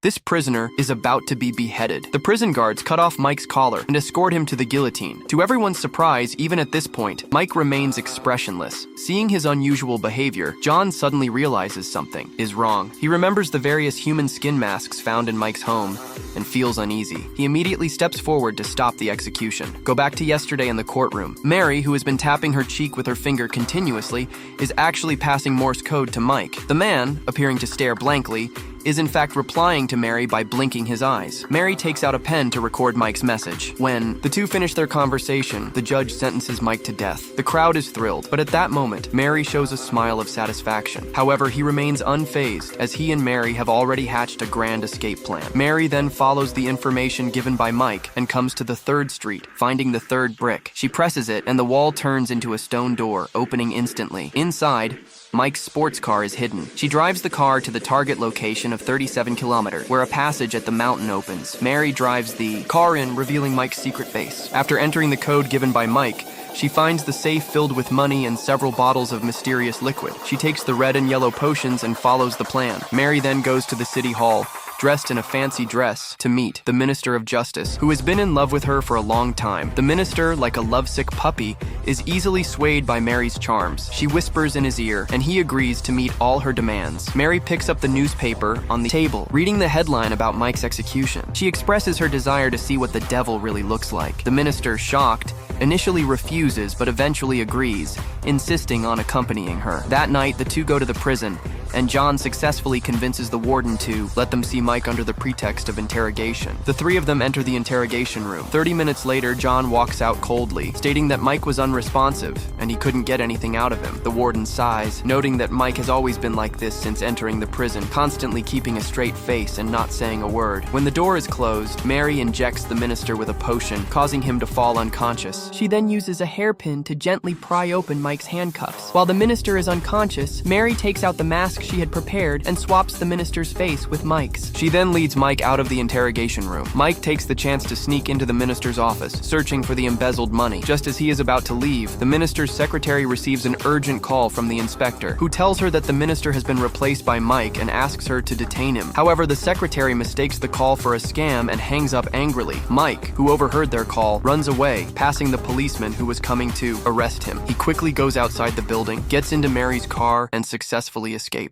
This prisoner is about to be beheaded. The prison guards cut off Mike's collar and escort him to the guillotine. To everyone's surprise, even at this point, Mike remains expressionless. Seeing his unusual behavior, John suddenly realizes something is wrong. He remembers the various human skin masks found in Mike's home and feels uneasy. He immediately steps forward to stop the execution. Go back to yesterday in the courtroom. Mary, who has been tapping her cheek with her finger continuously, is actually passing Morse code to Mike. The man, appearing to stare blankly, is in fact replying to Mary by blinking his eyes. Mary takes out a pen to record Mike's message. When the two finish their conversation, the judge sentences Mike to death. The crowd is thrilled, but at that moment, Mary shows a smile of satisfaction. However, he remains unfazed, as he and Mary have already hatched a grand escape plan. Mary then follows the information given by Mike and comes to the 3rd street, finding the 3rd brick. She presses it, and the wall turns into a stone door, opening instantly. Inside, Mike's sports car is hidden. She drives the car to the target location of 37 kilometers, where a passage at the mountain opens. Mary drives the car in, revealing Mike's secret base. After entering the code given by Mike, she finds the safe filled with money and several bottles of mysterious liquid. She takes the red and yellow potions and follows the plan. Mary then goes to the city hall, dressed in a fancy dress, to meet the Minister of Justice, who has been in love with her for a long time. The minister, like a lovesick puppy, is easily swayed by Mary's charms. She whispers in his ear, and he agrees to meet all her demands. Mary picks up the newspaper on the table, reading the headline about Mike's execution. She expresses her desire to see what the devil really looks like. The minister, shocked, initially refuses but eventually agrees, insisting on accompanying her. That night, the two go to the prison, and John successfully convinces the warden to let them see Mike under the pretext of interrogation. The three of them enter the interrogation room. 30 minutes later, John walks out coldly, stating that Mike was unresponsive and he couldn't get anything out of him. The warden sighs, noting that Mike has always been like this since entering the prison, constantly keeping a straight face and not saying a word. When the door is closed, Mary injects the minister with a potion, causing him to fall unconscious. She then uses a hairpin to gently pry open Mike's handcuffs. While the minister is unconscious, Mary takes out the mask she had prepared and swaps the minister's face with Mike's. She then leads Mike out of the interrogation room. Mike takes the chance to sneak into the minister's office, searching for the embezzled money. Just as he is about to leave, the minister's secretary receives an urgent call from the inspector, who tells her that the minister has been replaced by Mike and asks her to detain him. However, the secretary mistakes the call for a scam and hangs up angrily. Mike, who overheard their call, runs away, passing the policeman who was coming to arrest him. He quickly goes outside the building, gets into Mary's car, and successfully escapes.